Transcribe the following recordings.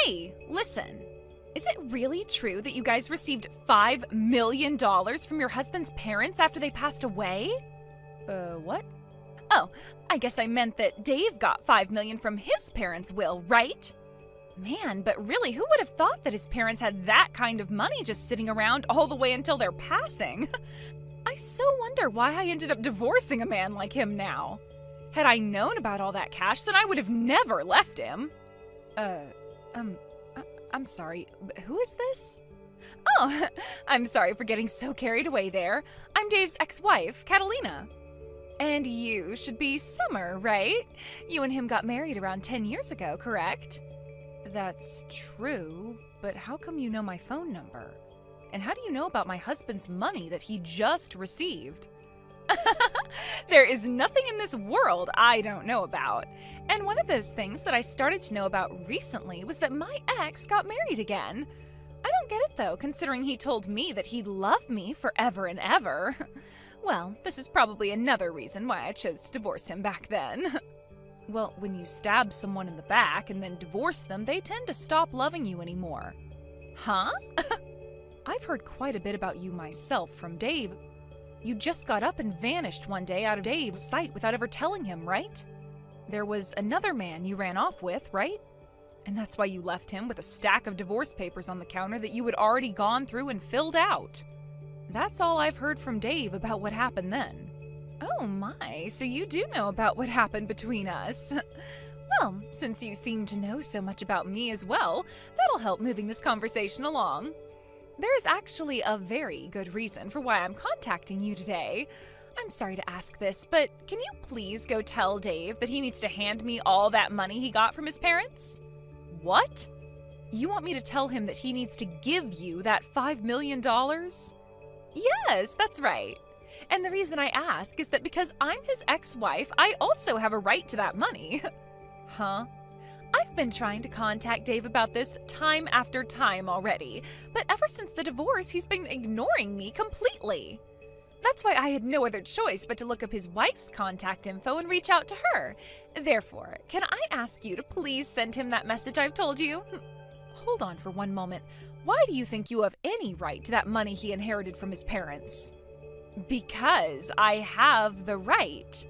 Hey, listen. Is it really true that you guys received $5 million from your husband's parents after they passed away? What? Oh, I guess I meant that Dave got $5 million from his parents' will, right? Man, but really, who would have thought that his parents had that kind of money just sitting around all the way until their passing? I so wonder why I ended up divorcing a man like him now. Had I known about all that cash, then I would have never left him. I'm sorry, who is this? Oh, I'm sorry for getting so carried away there. I'm Dave's ex-wife, Catalina. And you should be Summer, right? You and him got married around 10 years ago, correct? That's true, but how come you know my phone number? And how do you know about my husband's money that he just received? There is nothing in this world I don't know about. And one of those things that I started to know about recently was that my ex got married again. I don't get it though, considering he told me that he'd love me forever and ever. Well, this is probably another reason why I chose to divorce him back then. Well, when you stab someone in the back and then divorce them, they tend to stop loving you anymore. Huh? I've heard quite a bit about you myself from Dave. You just got up and vanished one day out of Dave's sight without ever telling him, right? There was another man you ran off with, right? And that's why you left him with a stack of divorce papers on the counter that you had already gone through and filled out. That's all I've heard from Dave about what happened then. Oh my, so you do know about what happened between us. Well, since you seem to know so much about me as well, that'll help moving this conversation along. There's actually a very good reason for why I'm contacting you today. I'm sorry to ask this, but can you please go tell Dave that he needs to hand me all that money he got from his parents? What? You want me to tell him that he needs to give you that $5 million? Yes, that's right. And the reason I ask is that because I'm his ex-wife, I also have a right to that money. Huh? I've been trying to contact Dave about this time after time already, but ever since the divorce, he's been ignoring me completely. That's why I had no other choice but to look up his wife's contact info and reach out to her. Therefore, can I ask you to please send him that message I've told you? Hold on for one moment. Why do you think you have any right to that money he inherited from his parents? Because I have the right.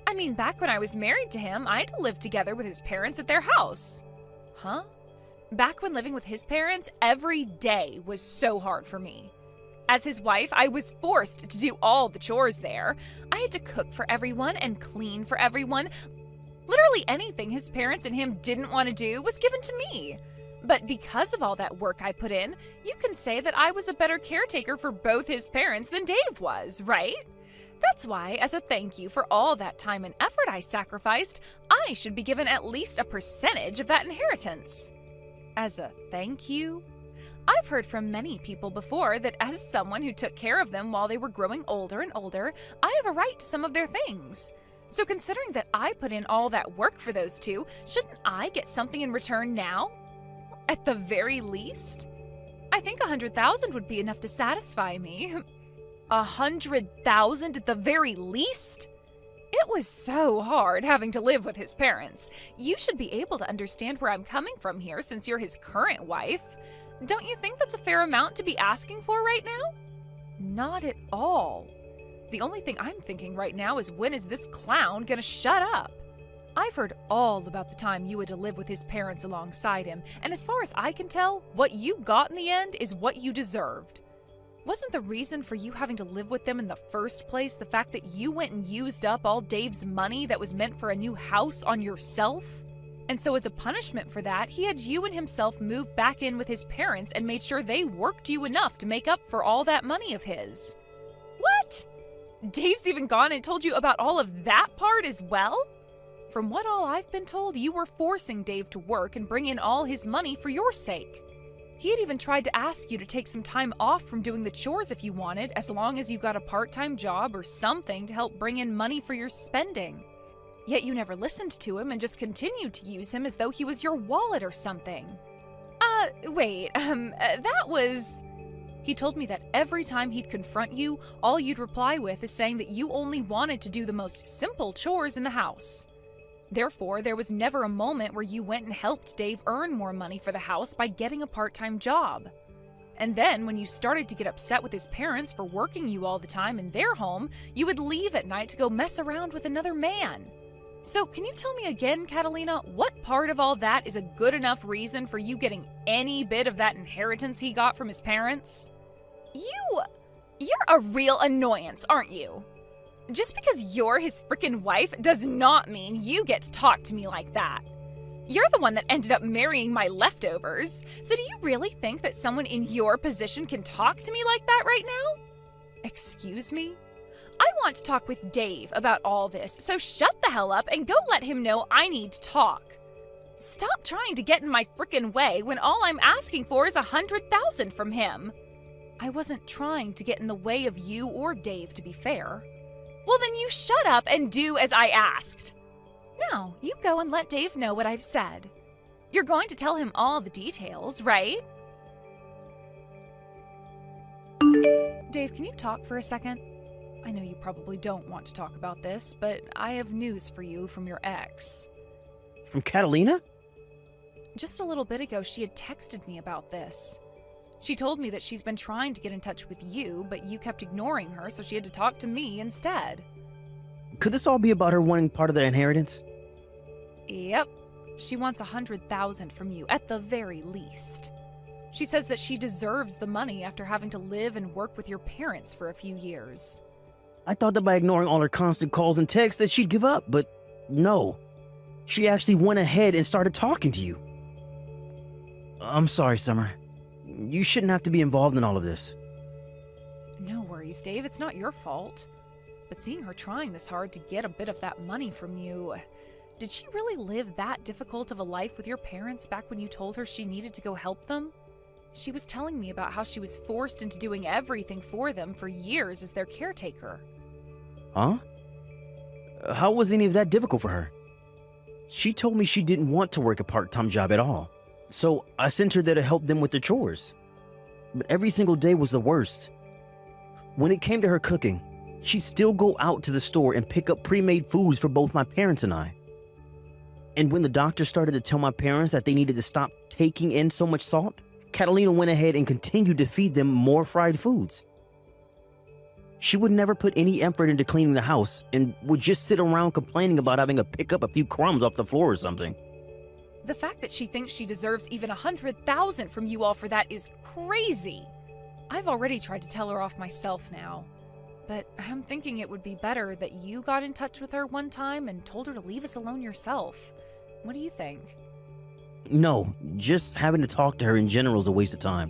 I mean, back when I was married to him, I had to live together with his parents at their house. Huh? Back when living with his parents, every day was so hard for me. As his wife, I was forced to do all the chores there. I had to cook for everyone and clean for everyone. Literally anything his parents and him didn't want to do was given to me. But because of all that work I put in, you can say that I was a better caretaker for both his parents than Dave was, right? That's why, as a thank you for all that time and effort I sacrificed, I should be given at least a percentage of that inheritance. As a thank you? I've heard from many people before that as someone who took care of them while they were growing older and older, I have a right to some of their things. So considering that I put in all that work for those two, shouldn't I get something in return now? At the very least? I think $100,000 would be enough to satisfy me. $100,000 at the very least? It was so hard having to live with his parents. You should be able to understand where I'm coming from here since you're his current wife. Don't you think that's a fair amount to be asking for right now? Not at all. The only thing I'm thinking right now is when is this clown gonna shut up? I've heard all about the time you had to live with his parents alongside him, and as far as I can tell, what you got in the end is what you deserved. Wasn't the reason for you having to live with them in the first place the fact that you went and used up all Dave's money that was meant for a new house on yourself? And so as a punishment for that, he had you and himself move back in with his parents and made sure they worked you enough to make up for all that money of his. What? Dave's even gone and told you about all of that part as well? From what all I've been told, you were forcing Dave to work and bring in all his money for your sake. He had even tried to ask you to take some time off from doing the chores if you wanted, as long as you got a part-time job or something to help bring in money for your spending. Yet you never listened to him and just continued to use him as though he was your wallet or something. That was... He told me that every time he'd confront you, all you'd reply with is saying that you only wanted to do the most simple chores in the house. Therefore, there was never a moment where you went and helped Dave earn more money for the house by getting a part-time job. And then, when you started to get upset with his parents for working you all the time in their home, you would leave at night to go mess around with another man. So, can you tell me again, Catalina, what part of all that is a good enough reason for you getting any bit of that inheritance he got from his parents? You're a real annoyance, aren't you? Just because you're his frickin' wife does not mean you get to talk to me like that. You're the one that ended up marrying my leftovers, so do you really think that someone in your position can talk to me like that right now? Excuse me? I want to talk with Dave about all this, so shut the hell up and go let him know I need to talk. Stop trying to get in my frickin' way when all I'm asking for is $100,000 from him. I wasn't trying to get in the way of you or Dave, to be fair. Well, then you shut up and do as I asked. Now, you go and let Dave know what I've said. You're going to tell him all the details, right? Dave, can you talk for a second? I know you probably don't want to talk about this, but I have news for you from your ex. From Catalina? Just a little bit ago, she had texted me about this. She told me that she's been trying to get in touch with you, but you kept ignoring her, so she had to talk to me instead. Could this all be about her wanting part of the inheritance? Yep. She wants $100,000 from you, at the very least. She says that she deserves the money after having to live and work with your parents for a few years. I thought that by ignoring all her constant calls and texts that she'd give up, but no. She actually went ahead and started talking to you. I'm sorry, Summer. You shouldn't have to be involved in all of this. No worries, Dave. It's not your fault. But seeing her trying this hard to get a bit of that money from you, did she really live that difficult of a life with your parents back when you told her she needed to go help them? She was telling me about how she was forced into doing everything for them for years as their caretaker. Huh? How was any of that difficult for her? She told me she didn't want to work a part-time job at all, so I sent her there to help them with their chores. But every single day was the worst. When it came to her cooking, she'd still go out to the store and pick up pre-made foods for both my parents and I. And when the doctor started to tell my parents that they needed to stop taking in so much salt, Catalina went ahead and continued to feed them more fried foods. She would never put any effort into cleaning the house and would just sit around complaining about having to pick up a few crumbs off the floor or something. The fact that she thinks she deserves even $100,000 from you all for that is crazy. I've already tried to tell her off myself now. But I'm thinking it would be better that you got in touch with her one time and told her to leave us alone yourself. What do you think? No, just having to talk to her in general is a waste of time.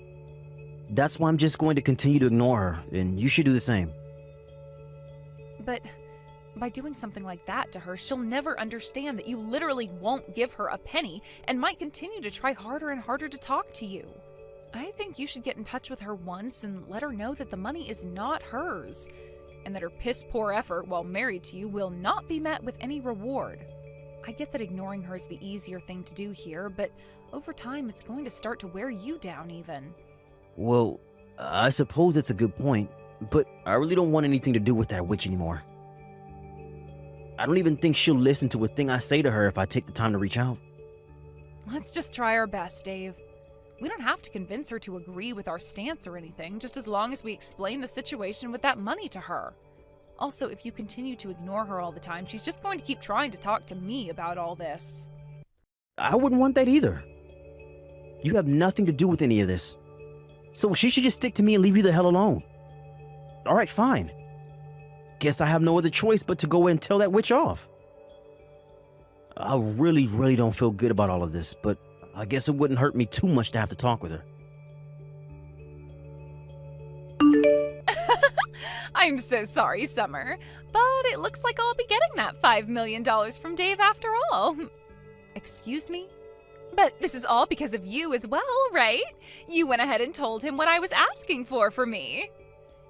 That's why I'm just going to continue to ignore her, and you should do the same. But by doing something like that to her, she'll never understand that you literally won't give her a penny and might continue to try harder and harder to talk to you. I think you should get in touch with her once and let her know that the money is not hers, and that her piss-poor effort while married to you will not be met with any reward. I get that ignoring her is the easier thing to do here, but over time it's going to start to wear you down even. Well, I suppose it's a good point, but I really don't want anything to do with that witch anymore. I don't even think she'll listen to a thing I say to her if I take the time to reach out. Let's just try our best, Dave. We don't have to convince her to agree with our stance or anything, just as long as we explain the situation with that money to her. Also, if you continue to ignore her all the time, she's just going to keep trying to talk to me about all this. I wouldn't want that either. You have nothing to do with any of this. So she should just stick to me and leave you the hell alone. Alright, fine. Guess I have no other choice but to go and tell that witch off. I really don't feel good about all of this, but I guess it wouldn't hurt me too much to have to talk with her. I'm so sorry, Summer, but it looks like I'll be getting that $5 million from Dave after all. Excuse me? But this is all because of you as well, right? You went ahead and told him what I was asking for me.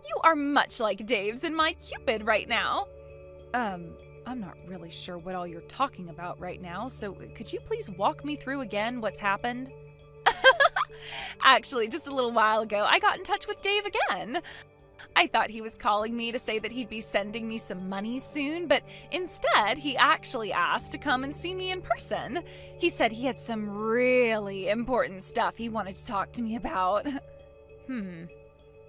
You are much like Dave's and my Cupid right now. I'm not really sure what all you're talking about right now, so could you please walk me through again what's happened? Actually, just a little while ago, I got in touch with Dave again. I thought he was calling me to say that he'd be sending me some money soon, but instead he actually asked to come and see me in person. He said he had some really important stuff he wanted to talk to me about.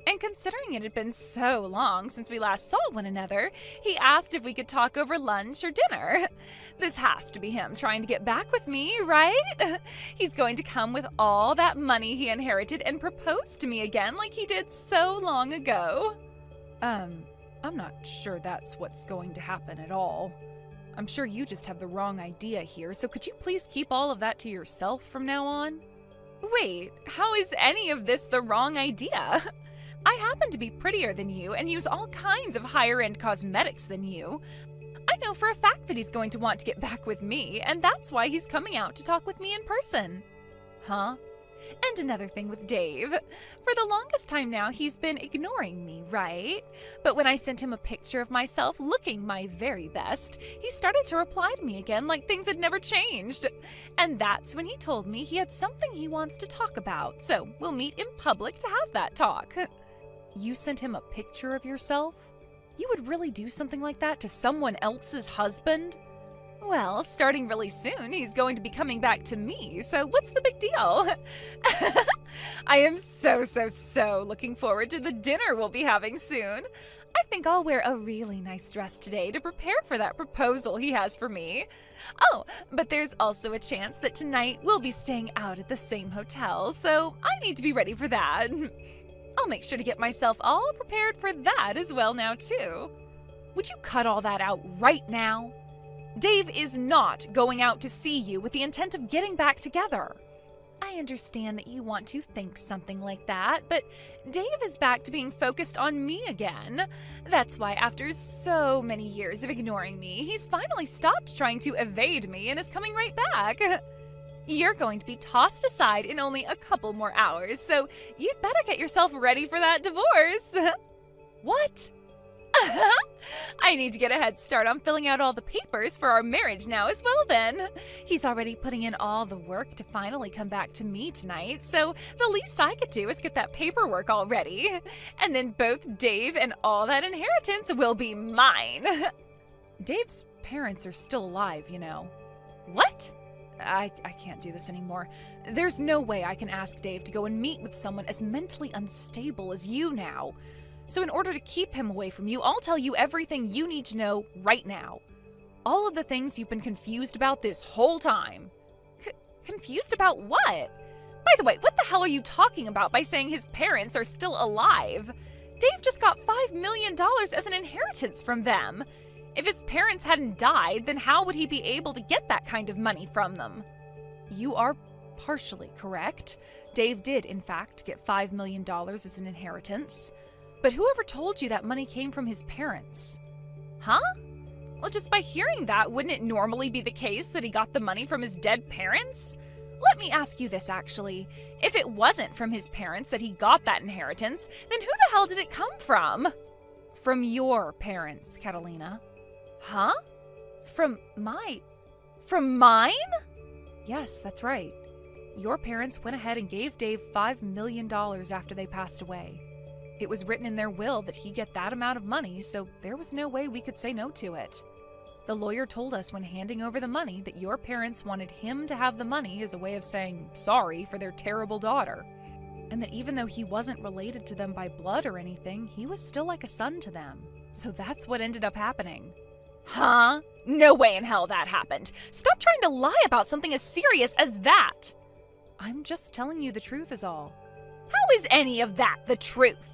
And considering it had been so long since we last saw one another, he asked if we could talk over lunch or dinner. This has to be him trying to get back with me, right? He's going to come with all that money he inherited and propose to me again like he did so long ago. I'm not sure that's what's going to happen at all. I'm sure you just have the wrong idea here, so could you please keep all of that to yourself from now on? Wait, how is any of this the wrong idea? I happen to be prettier than you and use all kinds of higher-end cosmetics than you. I know for a fact that he's going to want to get back with me, and that's why he's coming out to talk with me in person. Huh? And another thing with Dave. For the longest time now, he's been ignoring me, right? But when I sent him a picture of myself looking my very best, he started to reply to me again like things had never changed. And that's when he told me he had something he wants to talk about, so we'll meet in public to have that talk. You sent him a picture of yourself? You would really do something like that to someone else's husband? Well, starting really soon, he's going to be coming back to me, so what's the big deal? I am so looking forward to the dinner we'll be having soon. I think I'll wear a really nice dress today to prepare for that proposal he has for me. Oh, but there's also a chance that tonight we'll be staying out at the same hotel, so I need to be ready for that. I'll make sure to get myself all prepared for that as well now, too. Would you cut all that out right now? Dave is not going out to see you with the intent of getting back together. I understand that you want to think something like that, but Dave is back to being focused on me again. That's why after so many years of ignoring me, he's finally stopped trying to evade me and is coming right back. You're going to be tossed aside in only a couple more hours, so you'd better get yourself ready for that divorce. What? I need to get a head start on filling out all the papers for our marriage now as well then. He's already putting in all the work to finally come back to me tonight, so the least I could do is get that paperwork all ready. And then both Dave and all that inheritance will be mine. Dave's parents are still alive, you know. What? I can't do this anymore. There's no way I can ask Dave to go and meet with someone as mentally unstable as you now. So in order to keep him away from you, I'll tell you everything you need to know right now. All of the things you've been confused about this whole time. Confused about what? By the way, what the hell are you talking about by saying his parents are still alive? Dave just got $5 million as an inheritance from them. If his parents hadn't died, then how would he be able to get that kind of money from them? You are partially correct. Dave did, in fact, get $5 million as an inheritance. But whoever told you that money came from his parents? Huh? Well, just by hearing that, wouldn't it normally be the case that he got the money from his dead parents? Let me ask you this, actually. If it wasn't from his parents that he got that inheritance, then who the hell did it come from? From your parents, Catalina. Huh? From mine? Yes, that's right. Your parents went ahead and gave Dave $5 million after they passed away. It was written in their will that he get that amount of money, so there was no way we could say no to it. The lawyer told us when handing over the money that your parents wanted him to have the money as a way of saying sorry for their terrible daughter. And that even though he wasn't related to them by blood or anything, he was still like a son to them. So that's what ended up happening. Huh? No way in hell that happened. Stop trying to lie about something as serious as that. I'm just telling you the truth is all. How is any of that the truth?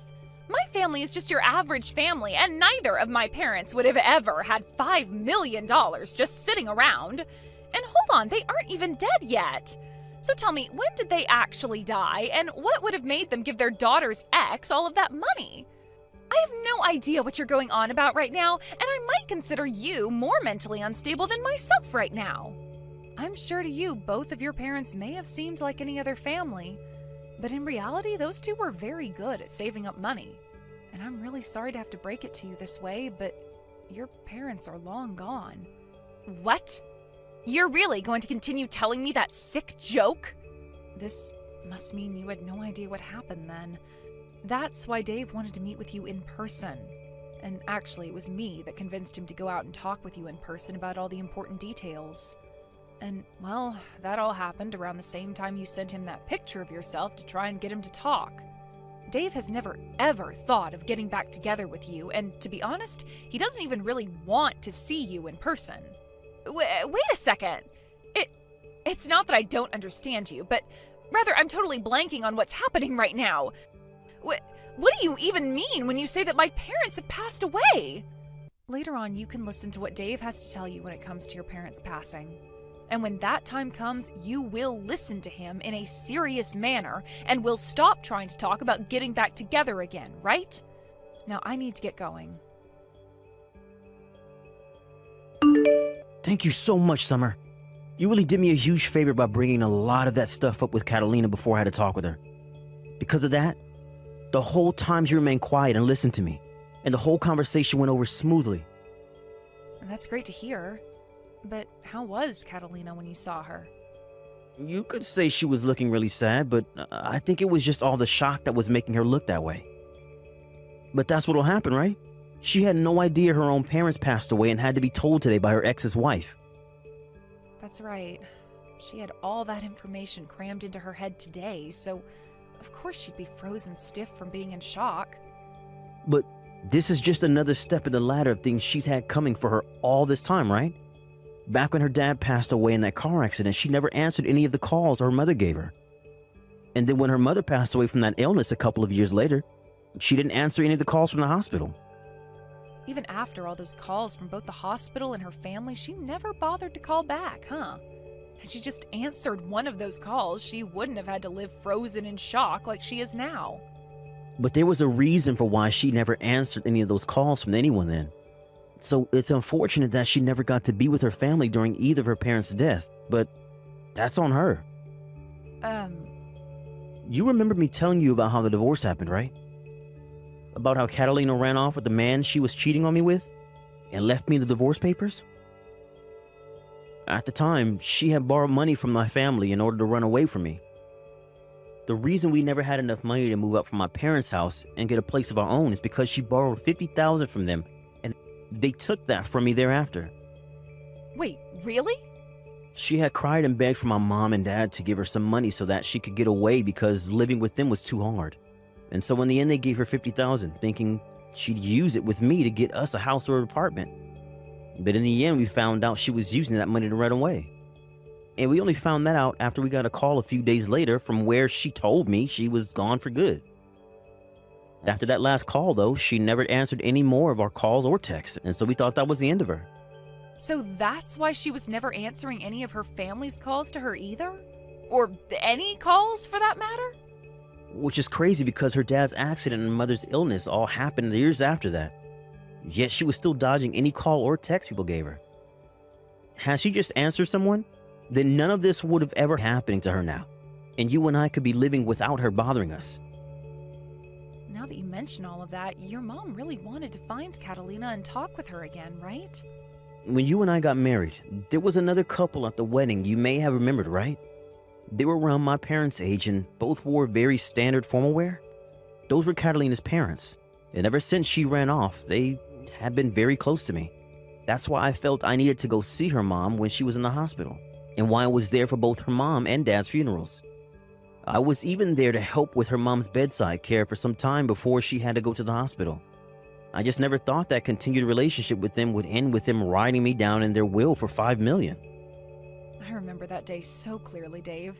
My family is just your average family, and neither of my parents would have ever had $5 million just sitting around. And hold on, they aren't even dead yet. So tell me, when did they actually die, and what would have made them give their daughter's ex all of that money? I have no idea what you're going on about right now, and I might consider you more mentally unstable than myself right now. I'm sure to you, both of your parents may have seemed like any other family, but in reality, those two were very good at saving up money. And I'm really sorry to have to break it to you this way, but your parents are long gone. What? You're really going to continue telling me that sick joke? This must mean you had no idea what happened then. That's why Dave wanted to meet with you in person. And actually, it was me that convinced him to go out and talk with you in person about all the important details. And, well, that all happened around the same time you sent him that picture of yourself to try and get him to talk. Dave has never, ever thought of getting back together with you, and to be honest, he doesn't even really want to see you in person. Wait a second. It's not that I don't understand you, but rather I'm totally blanking on what's happening right now. What do you even mean when you say that my parents have passed away? Later on, you can listen to what Dave has to tell you when it comes to your parents passing. And when that time comes, you will listen to him in a serious manner and will stop trying to talk about getting back together again, right? Now I need to get going. Thank you so much, Summer. You really did me a huge favor by bringing a lot of that stuff up with Catalina before I had to talk with her. Because of that, the whole time she remained quiet and listened to me, and the whole conversation went over smoothly. That's great to hear. But how was Catalina when you saw her? You could say she was looking really sad, but I think it was just all the shock that was making her look that way. But that's what'll happen, right? She had no idea her own parents passed away and had to be told today by her ex's wife. That's right. She had all that information crammed into her head today, so of course she'd be frozen stiff from being in shock. But this is just another step in the ladder of things she's had coming for her all this time, right? Back when her dad passed away in that car accident, she never answered any of the calls her mother gave her. And then when her mother passed away from that illness a couple of years later, she didn't answer any of the calls from the hospital. Even after all those calls from both the hospital and her family, she never bothered to call back, huh? Had she just answered one of those calls, she wouldn't have had to live frozen in shock like she is now. But there was a reason for why she never answered any of those calls from anyone then. So it's unfortunate that she never got to be with her family during either of her parents' deaths, but that's on her. You remember me telling you about how the divorce happened, right? About how Catalina ran off with the man she was cheating on me with and left me the divorce papers? At the time, she had borrowed money from my family in order to run away from me. The reason we never had enough money to move up from my parents' house and get a place of our own is because she borrowed $50,000 from them, and they took that from me thereafter. Wait, really? She had cried and begged for my mom and dad to give her some money so that she could get away because living with them was too hard. And so in the end, they gave her $50,000, thinking she'd use it with me to get us a house or an apartment. But in the end, we found out she was using that money to run away. And we only found that out after we got a call a few days later from where she told me she was gone for good. After that last call, though, she never answered any more of our calls or texts, and so we thought that was the end of her. So that's why she was never answering any of her family's calls to her either? Or any calls, for that matter? Which is crazy because her dad's accident and mother's illness all happened years after that. Yet she was still dodging any call or text people gave her. Had she just answered someone, then none of this would have ever happened to her now, and you and I could be living without her bothering us. Now that you mention all of that, your mom really wanted to find Catalina and talk with her again, right? When you and I got married, there was another couple at the wedding you may have remembered, right? They were around my parents' age and both wore very standard formal wear. Those were Catalina's parents, and ever since she ran off, they had been very close to me. That's why I felt I needed to go see her mom when she was in the hospital, and why I was there for both her mom and dad's funerals. I was even there to help with her mom's bedside care for some time before she had to go to the hospital. I just never thought that continued relationship with them would end with them writing me down in their will for $5 million. I remember that day so clearly, Dave.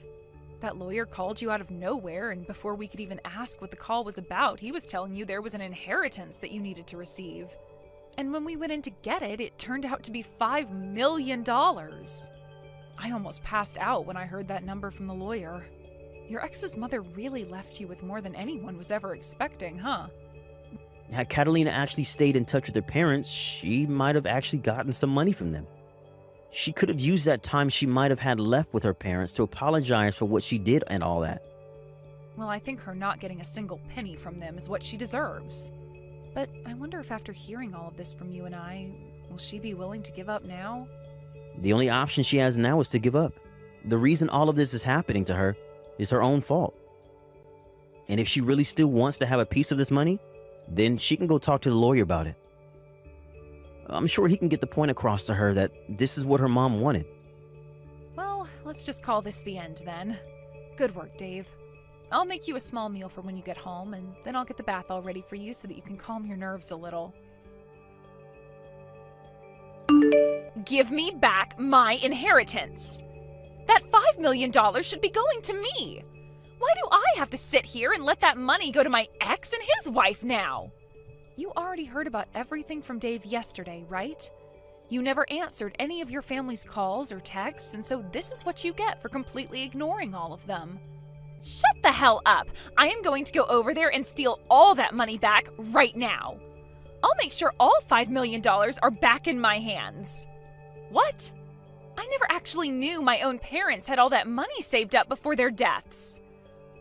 That lawyer called you out of nowhere, and before we could even ask what the call was about, he was telling you there was an inheritance that you needed to receive. And when we went in to get it, it turned out to be $5 million. I almost passed out when I heard that number from the lawyer. Your ex's mother really left you with more than anyone was ever expecting, huh? Had Catalina actually stayed in touch with her parents, she might have actually gotten some money from them. She could have used that time she might have had left with her parents to apologize for what she did and all that. Well, I think her not getting a single penny from them is what she deserves. But I wonder if after hearing all of this from you and I, will she be willing to give up now? The only option she has now is to give up. The reason all of this is happening to her is her own fault. And if she really still wants to have a piece of this money, then she can go talk to the lawyer about it. I'm sure he can get the point across to her that this is what her mom wanted. Well, let's just call this the end then. Good work, Dave. I'll make you a small meal for when you get home, and then I'll get the bath all ready for you so that you can calm your nerves a little. Give me back my inheritance! That $5 million should be going to me! Why do I have to sit here and let that money go to my ex and his wife now? You already heard about everything from Dave yesterday, right? You never answered any of your family's calls or texts, and so this is what you get for completely ignoring all of them. Shut the hell up! I am going to go over there and steal all that money back right now. I'll make sure all $5 million are back in my hands. What? I never actually knew my own parents had all that money saved up before their deaths.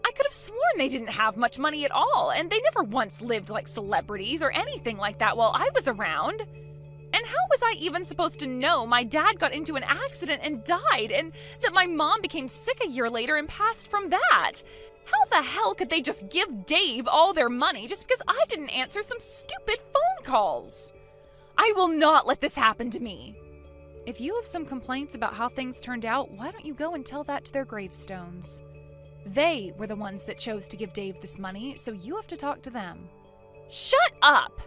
I could have sworn they didn't have much money at all, and they never once lived like celebrities or anything like that while I was around. And how was I even supposed to know my dad got into an accident and died, and that my mom became sick a year later and passed from that? How the hell could they just give Dave all their money just because I didn't answer some stupid phone calls? I will not let this happen to me. If you have some complaints about how things turned out, why don't you go and tell that to their gravestones? They were the ones that chose to give Dave this money, so you have to talk to them. Shut up!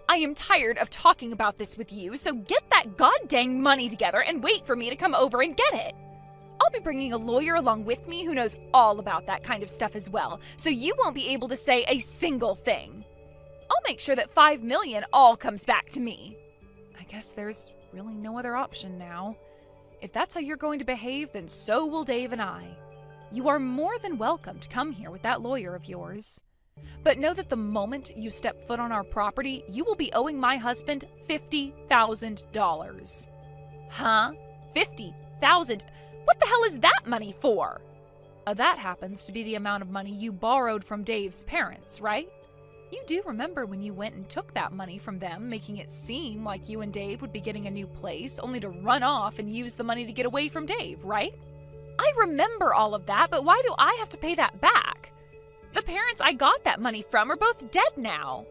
I am tired of talking about this with you, so get that goddamn money together and wait for me to come over and get it. I'll be bringing a lawyer along with me who knows all about that kind of stuff as well, so you won't be able to say a single thing. I'll make sure that $5 million all comes back to me. I guess there's really no other option now. If that's how you're going to behave, then so will Dave and I. You are more than welcome to come here with that lawyer of yours. But know that the moment you step foot on our property, you will be owing my husband $50,000. Huh? $50,000? What the hell is that money for? That happens to be the amount of money you borrowed from Dave's parents, right? You do remember when you went and took that money from them, making it seem like you and Dave would be getting a new place, only to run off and use the money to get away from Dave, right? I remember all of that, but why do I have to pay that back? The parents I got that money from are both dead now.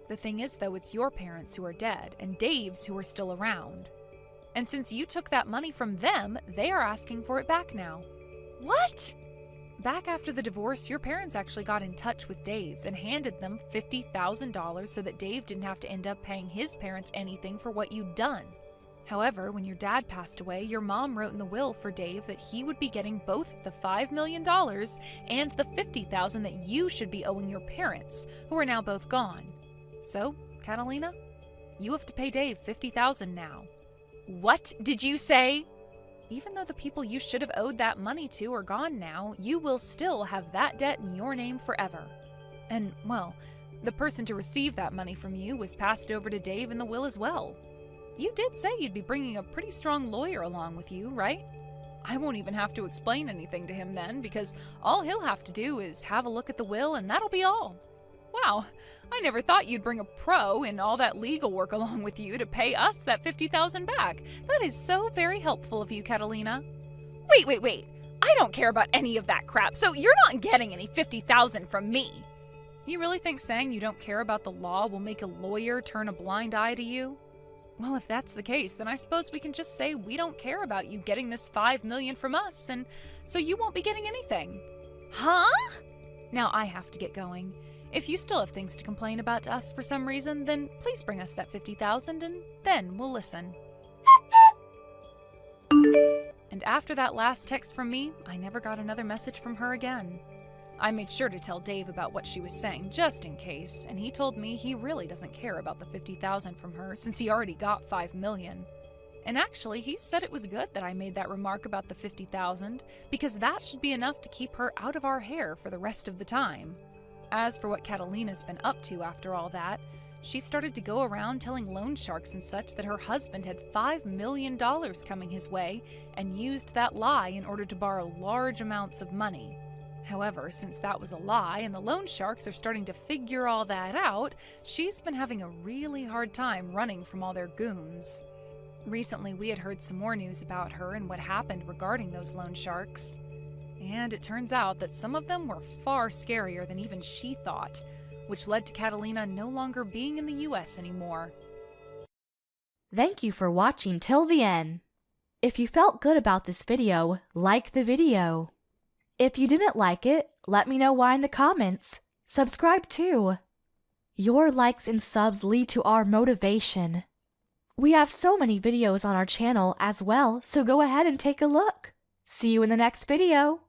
The thing is, though, it's your parents who are dead and Dave's who are still around. And since you took that money from them, they are asking for it back now. What? Back after the divorce, your parents actually got in touch with Dave's and handed them $50,000 so that Dave didn't have to end up paying his parents anything for what you'd done. However, when your dad passed away, your mom wrote in the will for Dave that he would be getting both the $5 million and the $50,000 that you should be owing your parents, who are now both gone. So, Catalina, you have to pay Dave $50,000 now. What did you say? Even though the people you should have owed that money to are gone now, you will still have that debt in your name forever. And, well, the person to receive that money from you was passed over to Dave in the will as well. You did say you'd be bringing a pretty strong lawyer along with you, right? I won't even have to explain anything to him then, because all he'll have to do is have a look at the will and that'll be all. Wow, I never thought you'd bring a pro and all that legal work along with you to pay us that $50,000 back. That is so very helpful of you, Catalina. Wait. I don't care about any of that crap, so you're not getting any $50,000 from me. You really think saying you don't care about the law will make a lawyer turn a blind eye to you? Well, if that's the case, then I suppose we can just say we don't care about you getting this $5 million from us, and so you won't be getting anything. Huh? Now I have to get going. If you still have things to complain about to us for some reason, then please bring us that $50,000 and then we'll listen. And after that last text from me, I never got another message from her again. I made sure to tell Dave about what she was saying, just in case, and he told me he really doesn't care about the $50,000 from her since he already got $5 million. And actually, he said it was good that I made that remark about the $50,000, because that should be enough to keep her out of our hair for the rest of the time. As for what Catalina's been up to after all that, she started to go around telling loan sharks and such that her husband had $5 million coming his way and used that lie in order to borrow large amounts of money. However, since that was a lie and the loan sharks are starting to figure all that out, she's been having a really hard time running from all their goons. Recently, we had heard some more news about her and what happened regarding those loan sharks. And it turns out that some of them were far scarier than even she thought, which led to Catalina no longer being in the US anymore. Thank you for watching till the end. If you felt good about this video, like the video. If you didn't like it, let me know why in the comments. Subscribe too. Your likes and subs lead to our motivation. We have so many videos on our channel as well, so go ahead and take a look. See you in the next video.